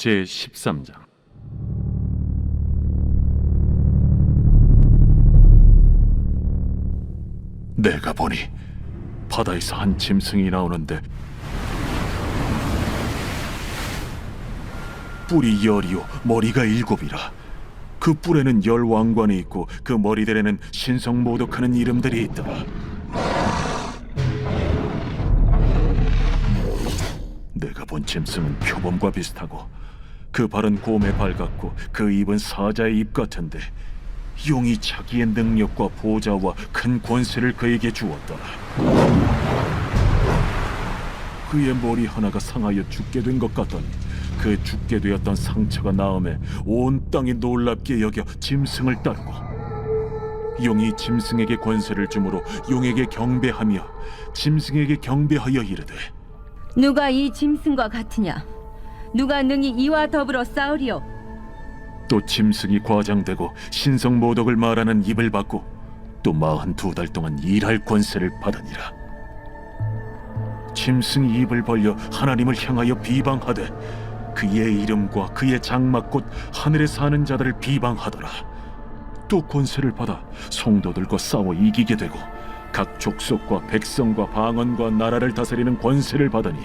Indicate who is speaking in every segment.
Speaker 1: 제13장. 내가 보니 바다에서 한 짐승이 나오는데 뿔이 열이요 머리가 일곱이라. 그 뿔에는 열 왕관이 있고 그 머리들에는 신성모독하는 이름들이 있더라. 내가 본 짐승은 표범과 비슷하고 그 발은 곰의 발 같고 그 입은 사자의 입 같은데 용이 자기의 능력과 보좌와 큰 권세를 그에게 주었더라. 그의 머리 하나가 상하여 죽게 된 것 같더니 그 죽게 되었던 상처가 나음에 온 땅이 놀랍게 여겨 짐승을 따르고 용이 짐승에게 권세를 주므로 용에게 경배하며 짐승에게 경배하여 이르되
Speaker 2: 누가 이 짐승과 같으냐? 누가 능히 이와 더불어 싸우리요?
Speaker 1: 또 짐승이 과장되고 신성모독을 말하는 입을 받고 또 42달 동안 일할 권세를 받으니라. 짐승이 입을 벌려 하나님을 향하여 비방하되 그의 이름과 그의 장막 곧 하늘에 사는 자들을 비방하더라. 또 권세를 받아 성도들과 싸워 이기게 되고 각 족속과 백성과 방언과 나라를 다스리는 권세를 받으니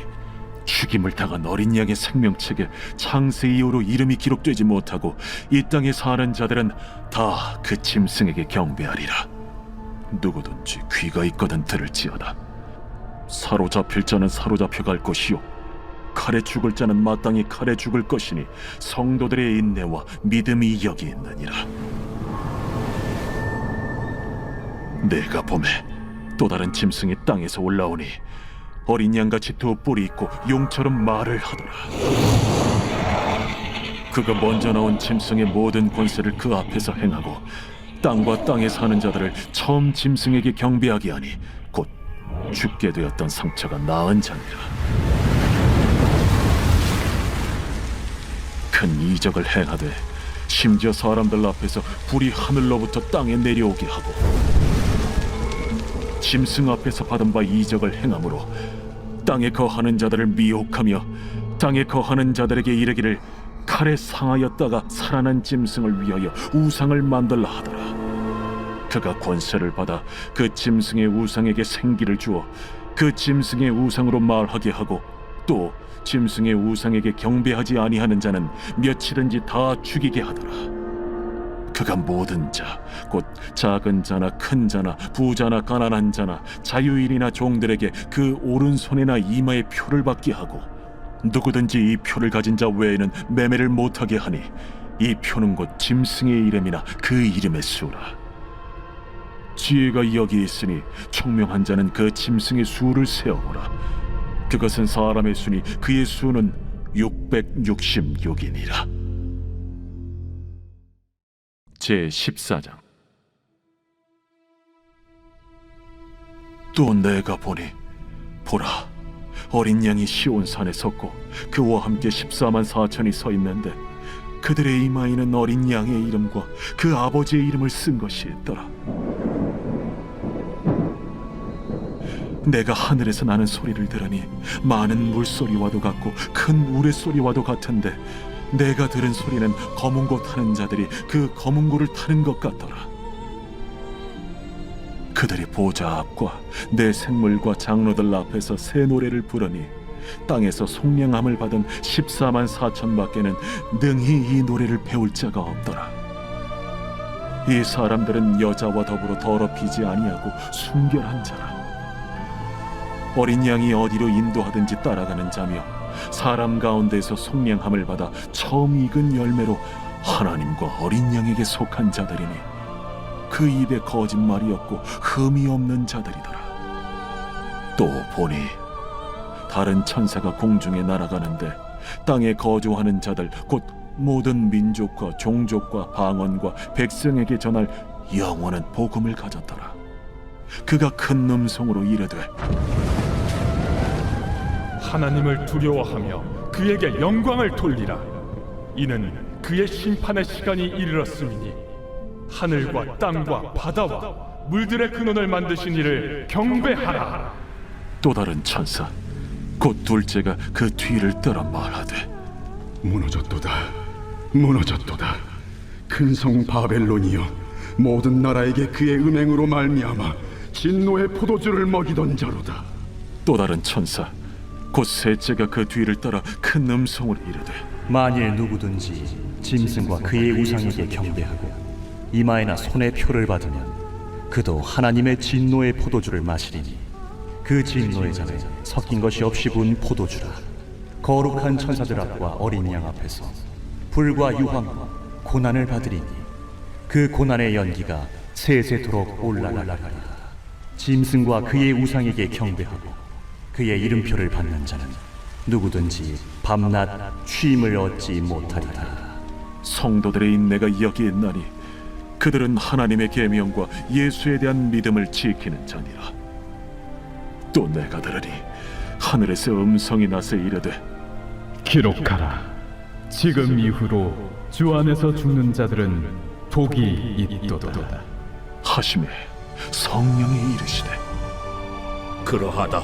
Speaker 1: 죽임을 당한 어린 양의 생명책에 창세 이후로 이름이 기록되지 못하고 이 땅에 사는 자들은 다 그 짐승에게 경배하리라. 누구든지 귀가 있거든 들을지어다. 사로잡힐 자는 사로잡혀 갈 것이요 칼에 죽을 자는 마땅히 칼에 죽을 것이니 성도들의 인내와 믿음이 여기 있느니라. 내가 보매 또 다른 짐승이 땅에서 올라오니 어린 양같이 두 뿔이 있고 용처럼 말을 하더라. 그가 먼저 나온 짐승의 모든 권세를 그 앞에서 행하고 땅과 땅에 사는 자들을 처음 짐승에게 경배하게 하니 곧 죽게 되었던 상처가 나은 자니라. 큰 이적을 행하되 심지어 사람들 앞에서 불이 하늘로부터 땅에 내려오게 하고 짐승 앞에서 받은 바 이적을 행함으로 땅에 거하는 자들을 미혹하며 땅에 거하는 자들에게 이르기를 칼에 상하였다가 살아난 짐승을 위하여 우상을 만들라 하더라. 그가 권세를 받아 그 짐승의 우상에게 생기를 주어 그 짐승의 우상으로 말하게 하고 또 짐승의 우상에게 경배하지 아니하는 자는 며칠든지 다 죽이게 하더라. 그가 모든 자, 곧 작은 자나 큰 자나 부자나 가난한 자나 자유인이나 종들에게 그 오른손이나 이마에 표를 받게 하고 누구든지 이 표를 가진 자 외에는 매매를 못하게 하니 이 표는 곧 짐승의 이름이나 그 이름의 수라. 지혜가 여기 있으니 총명한 자는 그 짐승의 수를 세어보라. 그것은 사람의 수니 그의 수는 666이니라. 제14장. 또 내가 보니 보라 어린 양이 시온산에 섰고 그와 함께 14만 4천이 서 있는데 그들의 이마에는 어린 양의 이름과 그 아버지의 이름을 쓴 것이 있더라. 내가 하늘에서 나는 소리를 들으니 많은 물소리와도 같고 큰 우레소리와도 같은데 내가 들은 소리는 검은 고 타는 자들이 그 검은 고를 타는 것 같더라. 그들이 보좌 앞과 내 생물과 장로들 앞에서 새 노래를 부르니 땅에서 속량함을 받은 14만 4천 밖에는 능히 이 노래를 배울 자가 없더라. 이 사람들은 여자와 더불어 더럽히지 아니하고 순결한 자라. 어린 양이 어디로 인도하든지 따라가는 자며 사람 가운데서 속량함을 받아 처음 익은 열매로 하나님과 어린 양에게 속한 자들이니 그 입에 거짓말이 없고 흠이 없는 자들이더라. 또 보니 다른 천사가 공중에 날아가는데 땅에 거주하는 자들 곧 모든 민족과 종족과 방언과 백성에게 전할 영원한 복음을 가졌더라. 그가 큰 음성으로 이르되
Speaker 3: 하나님을 두려워하며 그에게 영광을 돌리라. 이는 그의 심판의 시간이 이르렀음이니 하늘과 땅과 바다와 물들의 근원을 만드신 이를 경배하라.
Speaker 1: 또 다른 천사 곧 둘째가 그 뒤를 따라 말하되
Speaker 4: 무너졌도다. 무너졌도다. 큰 성 바벨론이여, 모든 나라에게 그의 음행으로 말미암아 진노의 포도주를 먹이던 자로다.
Speaker 1: 또 다른 천사 곧 셋째가 그 뒤를 따라 큰 음성으로 이르되
Speaker 5: 만일 누구든지 짐승과 그의 우상에게 경배하고 이마에나 손에 표를 받으면 그도 하나님의 진노의 포도주를 마시리니 그 진노의 잔에 섞인 것이 없이 부은 포도주라. 거룩한 천사들 앞과 어린 양 앞에서 불과 유황과 고난을 받으리니 그 고난의 연기가 세세토록 올라가리라. 짐승과 그의 우상에게 경배하고 그의 이름표를 받는 자는 누구든지 밤낮 쉼을 얻지 못하리라.
Speaker 1: 성도들의 인내가 여기에 있나니 그들은 하나님의 계명과 예수에 대한 믿음을 지키는 자니라. 또 내가 들으니 하늘에서 음성이 나서 이르되
Speaker 6: 기록하라. 지금 이후로 주 안에서 죽는 자들은 복이 있도다.
Speaker 1: 하심에 성령이 이르시되
Speaker 7: 그러하다.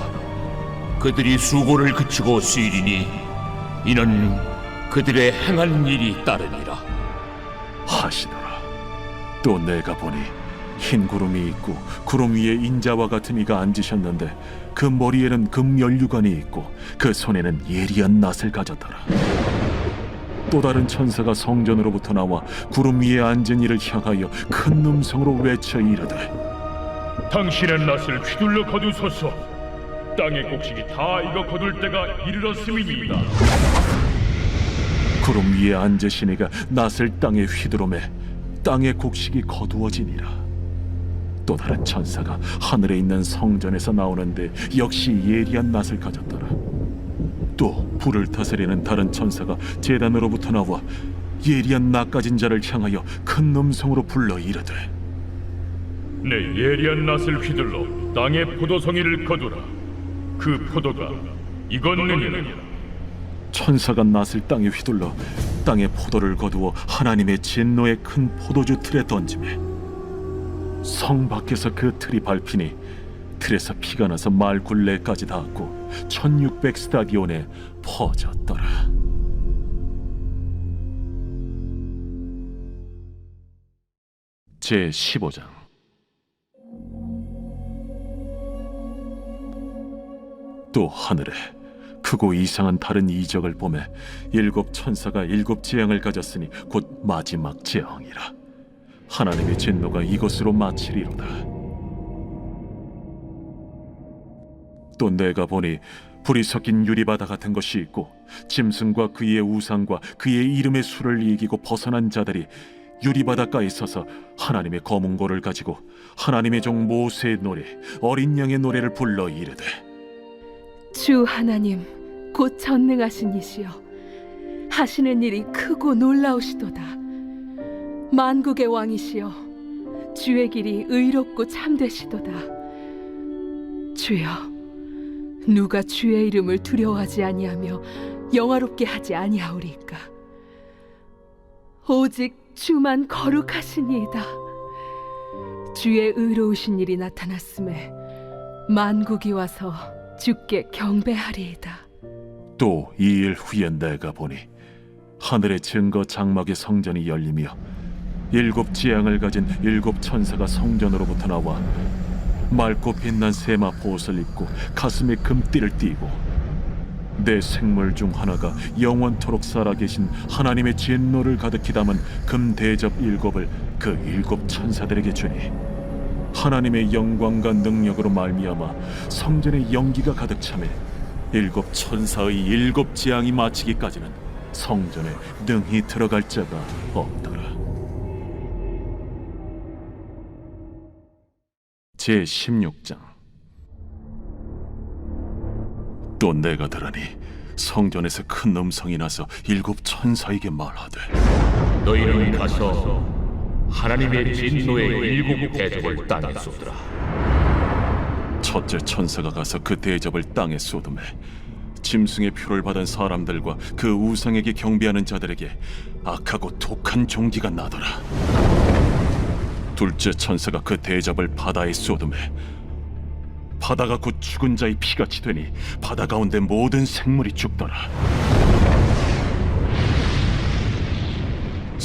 Speaker 7: 그들이 수고를 그치고 쉬리니 이는 그들의 행한 일이 따르니라
Speaker 1: 하시더라. 또 내가 보니 흰 구름이 있고 구름 위에 인자와 같은 이가 앉으셨는데 그 머리에는 금연류관이 있고 그 손에는 예리한 낫을 가졌더라. 또 다른 천사가 성전으로부터 나와 구름 위에 앉은 이를 향하여 큰 음성으로 외쳐 이르되
Speaker 3: 당신의 낫을 휘둘러 거두소서. 땅의 곡식이 다 익어 거둘 때가 이르렀음이니이다.
Speaker 1: 구름 위에 앉으신 이가 낫을 땅에 휘두르매 땅의 곡식이 거두어지니라. 또 다른 천사가 하늘에 있는 성전에서 나오는데 역시 예리한 낫을 가졌더라. 또 불을 다스리는 다른 천사가 제단으로부터 나와 예리한 낫 가진 자를 향하여 큰 음성으로 불러 이르되
Speaker 3: 내 예리한 낫을 휘둘러 땅의 포도송이를 거두라. 그 포도가 익었느니라.
Speaker 1: 천사가 낫을 땅에 휘둘러 땅의 포도를 거두어 하나님의 진노의 큰 포도주 틀에 던지매 성 밖에서 그 틀이 밟히니 틀에서 피가 나서 말 굴레까지 닿았고 1600 스타디온에 퍼졌더라. 제 15장. 또 하늘에 크고 이상한 다른 이적을 보매 일곱 천사가 일곱 재앙을 가졌으니 곧 마지막 재앙이라. 하나님의 진노가 이것으로 마치리로다. 또 내가 보니 불이 섞인 유리바다 같은 것이 있고 짐승과 그의 우상과 그의 이름의 수를 이기고 벗어난 자들이 유리바닷가에 서서 하나님의 검은고를 가지고 하나님의 종 모세의 노래 어린 양의 노래를 불러 이르되
Speaker 8: 주 하나님 곧 전능하신 이시여, 하시는 일이 크고 놀라우시도다. 만국의 왕이시여, 주의 길이 의롭고 참되시도다. 주여, 누가 주의 이름을 두려워하지 아니하며 영화롭게 하지 아니하오리까? 오직 주만 거룩하시니이다. 주의 의로우신 일이 나타났음에 만국이 와서 주께 경배하리이다.
Speaker 1: 또 2일 후에 내가 보니 하늘의 증거 장막의 성전이 열리며 일곱 지향을 가진 일곱 천사가 성전으로부터 나와 맑고 빛난 세마 보옷을 입고 가슴에 금띠를 띠고 내 생물 중 하나가 영원토록 살아계신 하나님의 진노를 가득히 담은 금 대접 일곱을 그 일곱 천사들에게 주니 하나님의 영광과 능력으로 말미암아 성전에 연기가 가득 차매 일곱 천사의 일곱 재앙이 마치기까지는 성전에 능히 들어갈 자가 없더라. 제 16장. 또 내가 들으니 성전에서 큰 음성이 나서 일곱 천사에게 말하되
Speaker 7: 너희는 가서 하나님의 진노의 일곱 대접을 땅에 쏟으라.
Speaker 1: 첫째 천사가 가서 그 대접을 땅에 쏟음에 짐승의 표를 받은 사람들과 그 우상에게 경배하는 자들에게 악하고 독한 종기가 나더라. 둘째 천사가 그 대접을 바다에 쏟음에 바다가 곧 죽은 자의 피같이 되니 바다 가운데 모든 생물이 죽더라.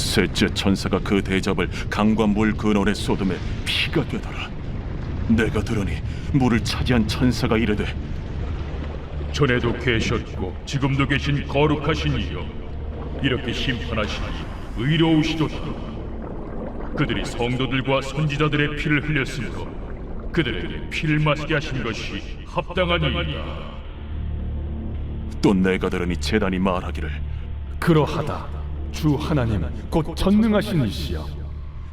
Speaker 1: 셋째 천사가 그 대접을 강과 물 근원에 쏟음에 피가 되더라. 내가 들으니 물을 차지한 천사가 이르되,
Speaker 3: 전에도 계셨고 지금도 계신 거룩하신 이여, 이렇게 심판하시니 의로우시도다. 그들이 성도들과 선지자들의 피를 흘렸으므로 그들에게 피를 마시게 하신 것이 합당하니이다.
Speaker 1: 또 내가 들으니 제단이 말하기를,
Speaker 6: 그러하다. 주 하나님 곧 전능하신 이시여,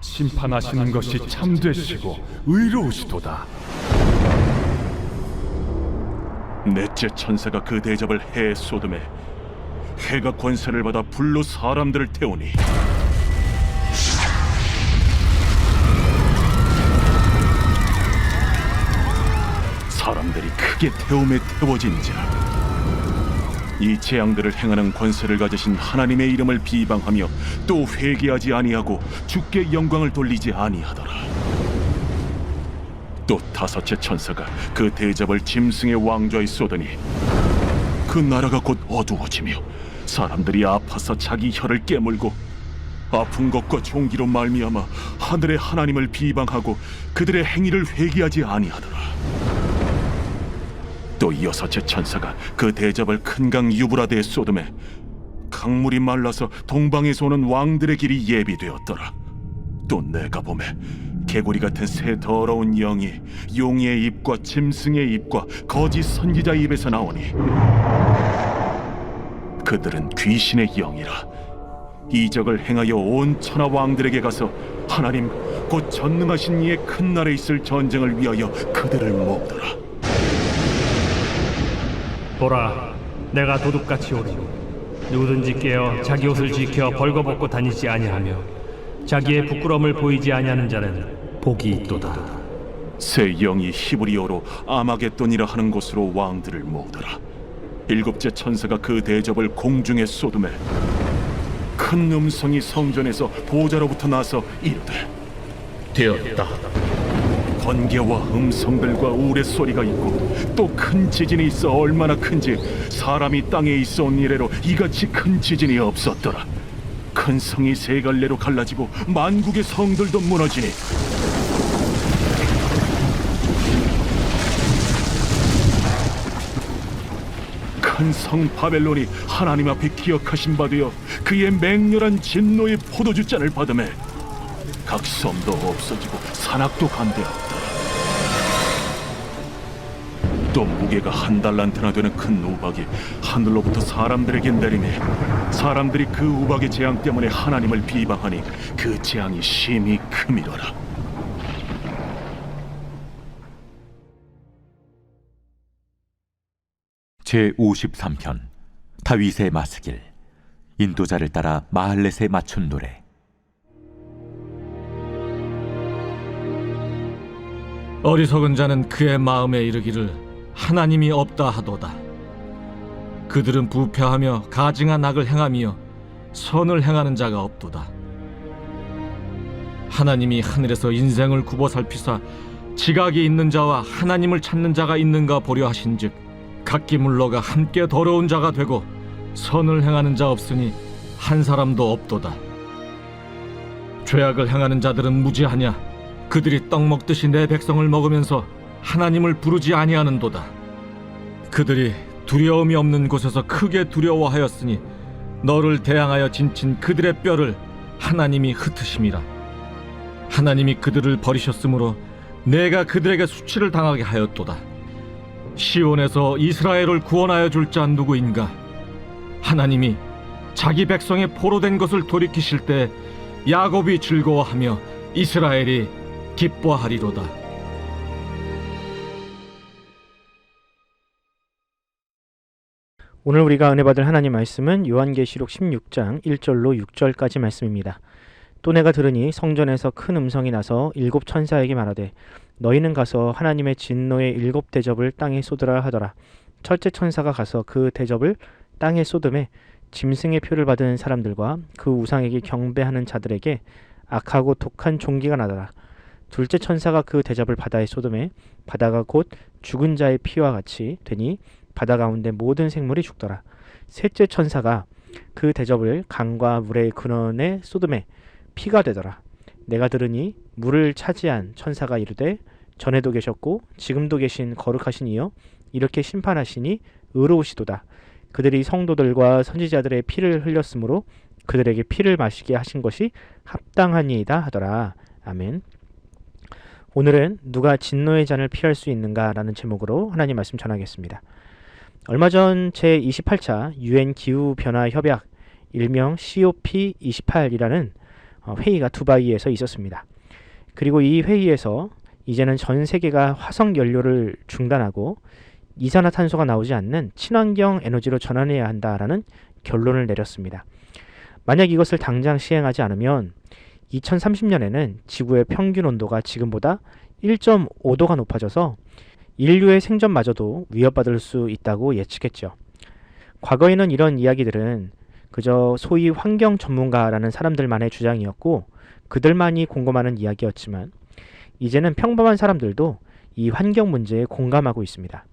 Speaker 6: 심판하시는 것이 참되시고 의로우시도다.
Speaker 1: 넷째 천사가 그 대접을 해에 쏟음에 해가 권세를 받아 불로 사람들을 태우니 사람들이 크게 태움에 태워진지라. 이 재앙들을 행하는 권세를 가지신 하나님의 이름을 비방하며 또 회개하지 아니하고 주께 영광을 돌리지 아니하더라. 또 다섯째 천사가 그 대접을 짐승의 왕좌에 쏟으니 그 나라가 곧 어두워지며 사람들이 아파서 자기 혀를 깨물고 아픈 것과 종기로 말미암아 하늘의 하나님을 비방하고 그들의 행위를 회개하지 아니하더라. 또 여섯째 천사가 그 대접을 큰 강 유브라데에 쏟음에 강물이 말라서 동방에서 오는 왕들의 길이 예비되었더라. 또 내가 보매 개구리 같은 새 더러운 영이 용의 입과 짐승의 입과 거짓 선지자의 입에서 나오니 그들은 귀신의 영이라. 이적을 행하여 온 천하 왕들에게 가서 하나님 곧 전능하신 이의 큰 날에 있을 전쟁을 위하여 그들을 모으더라.
Speaker 9: 보라, 내가 도둑같이 오리니 누구든지 깨어 자기 옷을 지켜 벌거벗고 다니지 아니하며 자기의 부끄러움을 보이지 아니하는 자는 복이 있도다.
Speaker 1: 새 영이 히브리어로 아마겟돈이라 하는 곳으로 왕들을 모으더라. 일곱째 천사가 그 대접을 공중에 쏟음에 큰 음성이 성전에서 보좌로부터 나서 이르되,
Speaker 7: 되었다.
Speaker 1: 번개와 음성들과 우레소리가 있고 또 큰 지진이 있어 얼마나 큰지 사람이 땅에 있어 온 이래로 이같이 큰 지진이 없었더라. 큰 성이 세 갈래로 갈라지고 만국의 성들도 무너지니 큰 성 바벨론이 하나님 앞에 기억하신 바 되어 그의 맹렬한 진노의 포도주잔을 받음에 각 섬도 없어지고 산악도 간대었다. 또 무게가 한 달란트나 되는 큰 우박이 하늘로부터 사람들에게 내리매 사람들이 그 우박의 재앙 때문에 하나님을 비방하니 그 재앙이 심히 크미더라.
Speaker 10: 제53편 다윗의 마스길. 인도자를 따라 마할렛에 맞춘 노래.
Speaker 11: 어리석은 자는 그의 마음에 이르기를 하나님이 없다 하도다. 그들은 부패하며 가증한 악을 행하며 선을 행하는 자가 없도다. 하나님이 하늘에서 인생을 굽어 살피사 지각이 있는 자와 하나님을 찾는 자가 있는가 보려 하신즉 각기 물러가 함께 더러운 자가 되고 선을 행하는 자 없으니 한 사람도 없도다. 죄악을 행하는 자들은 무지하냐? 그들이 떡 먹듯이 내 백성을 먹으면서 하나님을 부르지 아니하는도다. 그들이 두려움이 없는 곳에서 크게 두려워하였으니 너를 대항하여 진친 그들의 뼈를 하나님이 흩으심이라. 하나님이 그들을 버리셨으므로 내가 그들에게 수치를 당하게 하였도다. 시온에서 이스라엘을 구원하여 줄 자 누구인가? 하나님이 자기 백성의 포로된 것을 돌이키실 때 야곱이 즐거워하며 이스라엘이 기뻐하리로다.
Speaker 12: 오늘 우리가 은혜 받을 하나님 말씀은 요한계시록 16장 1절로 6절까지 말씀입니다. 또 내가 들으니 성전에서 큰 음성이 나서 일곱 천사에게 말하되 너희는 가서 하나님의 진노의 일곱 대접을 땅에 쏟으라 하더라. 첫째 천사가 가서 그 대접을 땅에 쏟음에 짐승의 표를 받은 사람들과 그 우상에게 경배하는 자들에게 악하고 독한 종기가 나더라. 둘째 천사가 그 대접을 바다에 쏟음에 바다가 곧 죽은 자의 피와 같이 되니 바다 가운데 모든 생물이 죽더라. 셋째 천사가 그 대접을 강과 물의 근원에 쏟음에 피가 되더라. 내가 들으니 물을 차지한 천사가 이르되 전에도 계셨고 지금도 계신 거룩하신 이여 이렇게 심판하시니 의로우시도다. 그들이 성도들과 선지자들의 피를 흘렸으므로 그들에게 피를 마시게 하신 것이 합당하니이다 하더라. 아멘. 오늘은 누가 진노의 잔을 피할 수 있는가 라는 제목으로 하나님 말씀 전하겠습니다. 얼마 전 제28차 UN 기후변화 협약 일명 COP28이라는 회의가 두바이에서 있었습니다. 그리고 이 회의에서 이제는 전 세계가 화석 연료를 중단하고 이산화탄소가 나오지 않는 친환경 에너지로 전환해야 한다라는 결론을 내렸습니다. 만약 이것을 당장 시행하지 않으면 2030년에는 지구의 평균 온도가 지금보다 1.5도가 높아져서 인류의 생존마저도 위협받을 수 있다고 예측했죠. 과거에는 이런 이야기들은 그저 소위 환경 전문가라는 사람들만의 주장이었고 그들만이 공감하는 이야기였지만 이제는 평범한 사람들도 이 환경 문제에 공감하고 있습니다.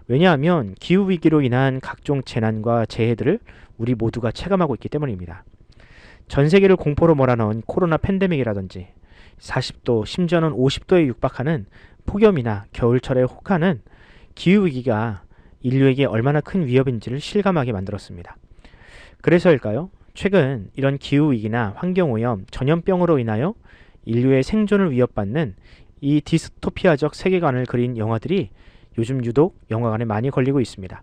Speaker 12: 왜냐하면 기후위기로 인한 각종 재난과 재해들을 우리 모두가 체감하고 있기 때문입니다. 전 세계를 공포로 몰아넣은 코로나 팬데믹이라든지 40도 심지어는 50도에 육박하는 폭염이나 겨울철의 혹한은 기후위기가 인류에게 얼마나 큰 위협인지를 실감하게 만들었습니다. 그래서일까요? 최근 이런 기후위기나 환경오염, 전염병으로 인하여 인류의 생존을 위협받는 이 디스토피아적 세계관을 그린 영화들이 요즘 유독 영화관에 많이 걸리고 있습니다.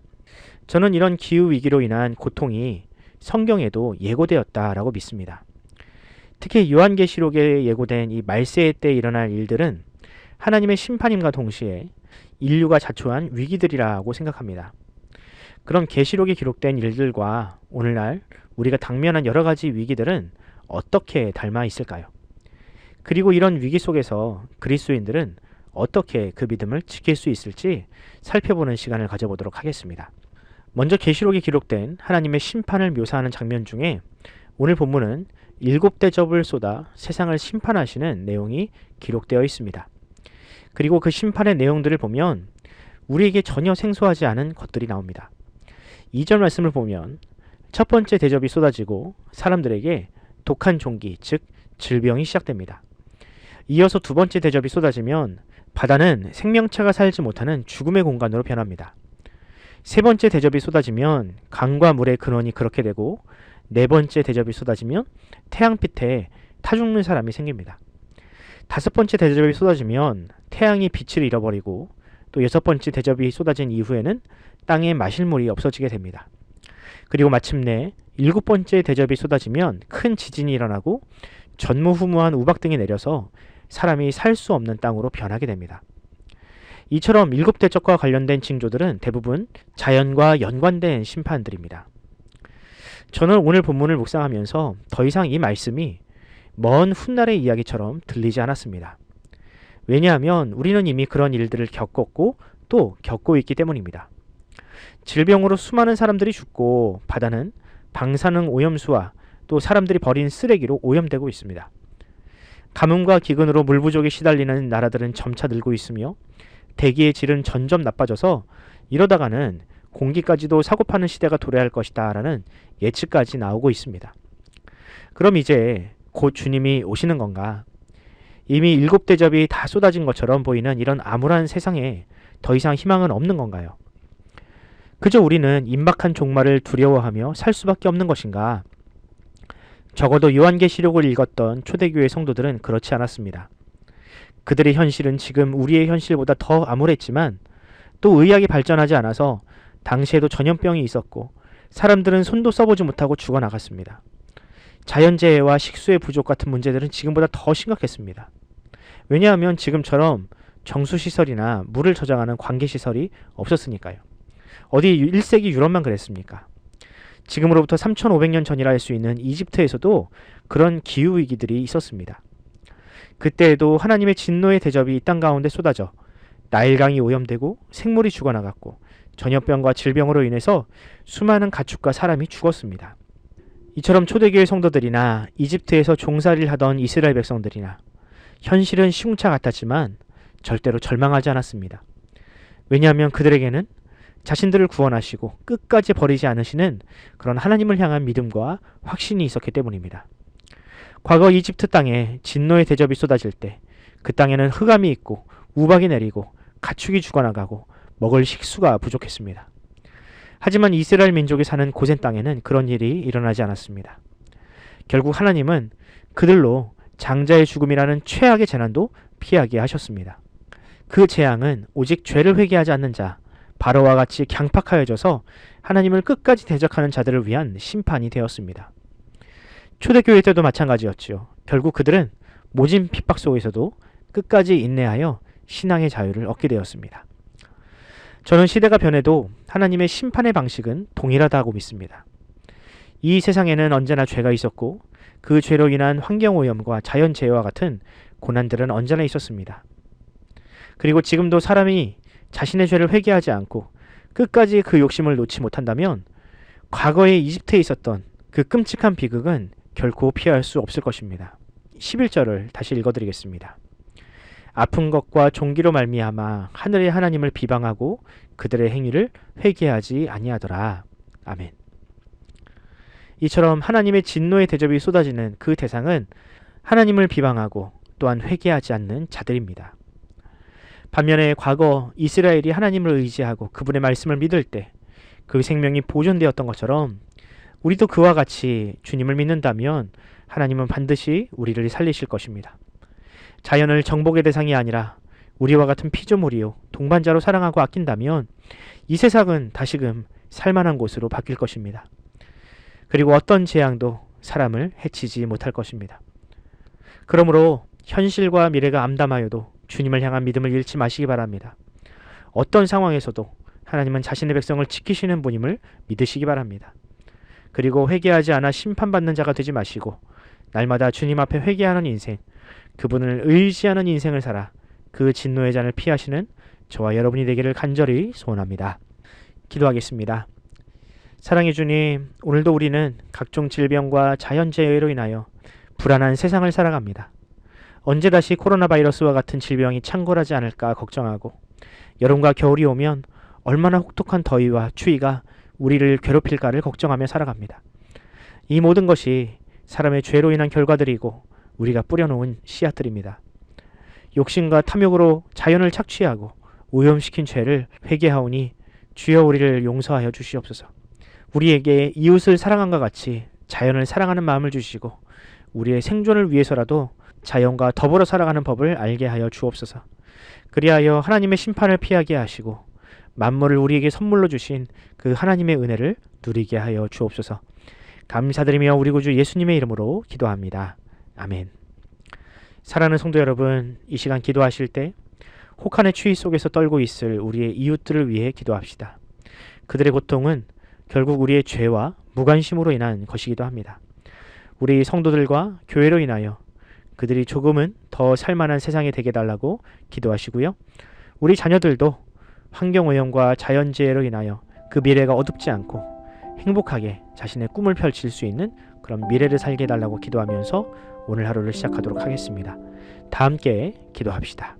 Speaker 12: 저는 이런 기후위기로 인한 고통이 성경에도 예고되었다라고 믿습니다. 특히 요한계시록에 예고된 이 말세의 때 일어날 일들은 하나님의 심판임과 동시에 인류가 자초한 위기들이라고 생각합니다. 그럼 계시록에 기록된 일들과 오늘날 우리가 당면한 여러 가지 위기들은 어떻게 닮아 있을까요? 그리고 이런 위기 속에서 그리스도인들은 어떻게 그 믿음을 지킬 수 있을지 살펴보는 시간을 가져보도록 하겠습니다. 먼저 계시록에 기록된 하나님의 심판을 묘사하는 장면 중에 오늘 본문은 7대접을 쏟아 세상을 심판하시는 내용이 기록되어 있습니다. 그리고 그 심판의 내용들을 보면 우리에게 전혀 생소하지 않은 것들이 나옵니다. 2절 말씀을 보면 첫 번째 대접이 쏟아지고 사람들에게 독한 종기, 즉 질병이 시작됩니다. 이어서 두 번째 대접이 쏟아지면 바다는 생명체가 살지 못하는 죽음의 공간으로 변합니다. 세 번째 대접이 쏟아지면 강과 물의 근원이 그렇게 되고 네 번째 대접이 쏟아지면 태양빛에 타 죽는 사람이 생깁니다. 다섯 번째 대접이 쏟아지면 태양이 빛을 잃어버리고 또 여섯 번째 대접이 쏟아진 이후에는 땅에 마실 물이 없어지게 됩니다. 그리고 마침내 일곱 번째 대접이 쏟아지면 큰 지진이 일어나고 전무후무한 우박 등이 내려서 사람이 살 수 없는 땅으로 변하게 됩니다. 이처럼 일곱 대접과 관련된 징조들은 대부분 자연과 연관된 심판들입니다. 저는 오늘 본문을 묵상하면서 더 이상 이 말씀이 먼 훗날의 이야기처럼 들리지 않았습니다. 왜냐하면 우리는 이미 그런 일들을 겪었고 또 겪고 있기 때문입니다. 질병으로 수많은 사람들이 죽고 바다는 방사능 오염수와 또 사람들이 버린 쓰레기로 오염되고 있습니다. 가뭄과 기근으로 물 부족에 시달리는 나라들은 점차 늘고 있으며 대기의 질은 점점 나빠져서 이러다가는 공기까지도 사고파는 시대가 도래할 것이다 라는 예측까지 나오고 있습니다. 그럼 이제 곧 주님이 오시는 건가? 이미 일곱 대접이 다 쏟아진 것처럼 보이는 이런 암울한 세상에 더 이상 희망은 없는 건가요? 그저 우리는 임박한 종말을 두려워하며 살 수밖에 없는 것인가? 적어도 요한계시록을 읽었던 초대교회 성도들은 그렇지 않았습니다. 그들의 현실은 지금 우리의 현실보다 더 암울했지만 또 의학이 발전하지 않아서 당시에도 전염병이 있었고 사람들은 손도 써보지 못하고 죽어나갔습니다. 자연재해와 식수의 부족 같은 문제들은 지금보다 더 심각했습니다. 왜냐하면 지금처럼 정수시설이나 물을 저장하는 관계시설이 없었으니까요. 어디 1세기 유럽만 그랬습니까? 지금으로부터 3500년 전이라 할 수 있는 이집트에서도 그런 기후위기들이 있었습니다. 그때에도 하나님의 진노의 대접이 이 땅 가운데 쏟아져 나일강이 오염되고 생물이 죽어나갔고 전염병과 질병으로 인해서 수많은 가축과 사람이 죽었습니다. 이처럼 초대교회 성도들이나 이집트에서 종살이를 하던 이스라엘 백성들이나 현실은 시궁차 같았지만 절대로 절망하지 않았습니다. 왜냐하면 그들에게는 자신들을 구원하시고 끝까지 버리지 않으시는 그런 하나님을 향한 믿음과 확신이 있었기 때문입니다. 과거 이집트 땅에 진노의 대접이 쏟아질 때 그 땅에는 흑암이 있고 우박이 내리고 가축이 죽어나가고 먹을 식수가 부족했습니다. 하지만 이스라엘 민족이 사는 고센 땅에는 그런 일이 일어나지 않았습니다. 결국 하나님은 그들로 장자의 죽음이라는 최악의 재난도 피하게 하셨습니다. 그 재앙은 오직 죄를 회개하지 않는 자, 바로와 같이 강팍하여져서 하나님을 끝까지 대적하는 자들을 위한 심판이 되었습니다. 초대교회 때도 마찬가지였지요. 결국 그들은 모진 핍박 속에서도 끝까지 인내하여 신앙의 자유를 얻게 되었습니다. 저는 시대가 변해도 하나님의 심판의 방식은 동일하다고 믿습니다. 이 세상에는 언제나 죄가 있었고 그 죄로 인한 환경오염과 자연재해와 같은 고난들은 언제나 있었습니다. 그리고 지금도 사람이 자신의 죄를 회개하지 않고 끝까지 그 욕심을 놓지 못한다면 과거에 이집트에 있었던 그 끔찍한 비극은 결코 피할 수 없을 것입니다. 11절을 다시 읽어드리겠습니다. 아픈 것과 종기로 말미암아 하늘의 하나님을 비방하고 그들의 행위를 회개하지 아니하더라. 아멘. 이처럼 하나님의 진노의 대접이 쏟아지는 그 대상은 하나님을 비방하고 또한 회개하지 않는 자들입니다. 반면에 과거 이스라엘이 하나님을 의지하고 그분의 말씀을 믿을 때 그 생명이 보존되었던 것처럼 우리도 그와 같이 주님을 믿는다면 하나님은 반드시 우리를 살리실 것입니다. 자연을 정복의 대상이 아니라 우리와 같은 피조물이요 동반자로 사랑하고 아낀다면 이 세상은 다시금 살만한 곳으로 바뀔 것입니다. 그리고 어떤 재앙도 사람을 해치지 못할 것입니다. 그러므로 현실과 미래가 암담하여도 주님을 향한 믿음을 잃지 마시기 바랍니다. 어떤 상황에서도 하나님은 자신의 백성을 지키시는 분임을 믿으시기 바랍니다. 그리고 회개하지 않아 심판받는 자가 되지 마시고 날마다 주님 앞에 회개하는 인생, 그분을 의지하는 인생을 살아 그 진노의 잔을 피하시는 저와 여러분이 되기를 간절히 소원합니다. 기도하겠습니다. 사랑의 주님, 오늘도 우리는 각종 질병과 자연재해로 인하여 불안한 세상을 살아갑니다. 언제 다시 코로나 바이러스와 같은 질병이 창궐하지 않을까 걱정하고 여름과 겨울이 오면 얼마나 혹독한 더위와 추위가 우리를 괴롭힐까를 걱정하며 살아갑니다. 이 모든 것이 사람의 죄로 인한 결과들이고 우리가 뿌려놓은 씨앗들입니다. 욕심과 탐욕으로 자연을 착취하고 오염시킨 죄를 회개하오니 주여 우리를 용서하여 주시옵소서. 우리에게 이웃을 사랑함과 같이 자연을 사랑하는 마음을 주시고 우리의 생존을 위해서라도 자연과 더불어 살아가는 법을 알게 하여 주옵소서. 그리하여 하나님의 심판을 피하게 하시고 만물을 우리에게 선물로 주신 그 하나님의 은혜를 누리게 하여 주옵소서. 감사드리며 우리 구주 예수님의 이름으로 기도합니다. 아멘. 사랑하는 성도 여러분, 이 시간 기도하실 때 혹한의 추위 속에서 떨고 있을 우리의 이웃들을 위해 기도합시다. 그들의 고통은 결국 우리의 죄와 무관심으로 인한 것이기도 합니다. 우리 성도들과 교회로 인하여 그들이 조금은 더 살만한 세상이 되게 달라고 기도하시고요. 우리 자녀들도 환경오염과 자연재해로 인하여 그 미래가 어둡지 않고 행복하게 자신의 꿈을 펼칠 수 있는 그런 미래를 살게 해달라고 기도하면서 오늘 하루를 시작하도록 하겠습니다. 다 함께 기도합시다.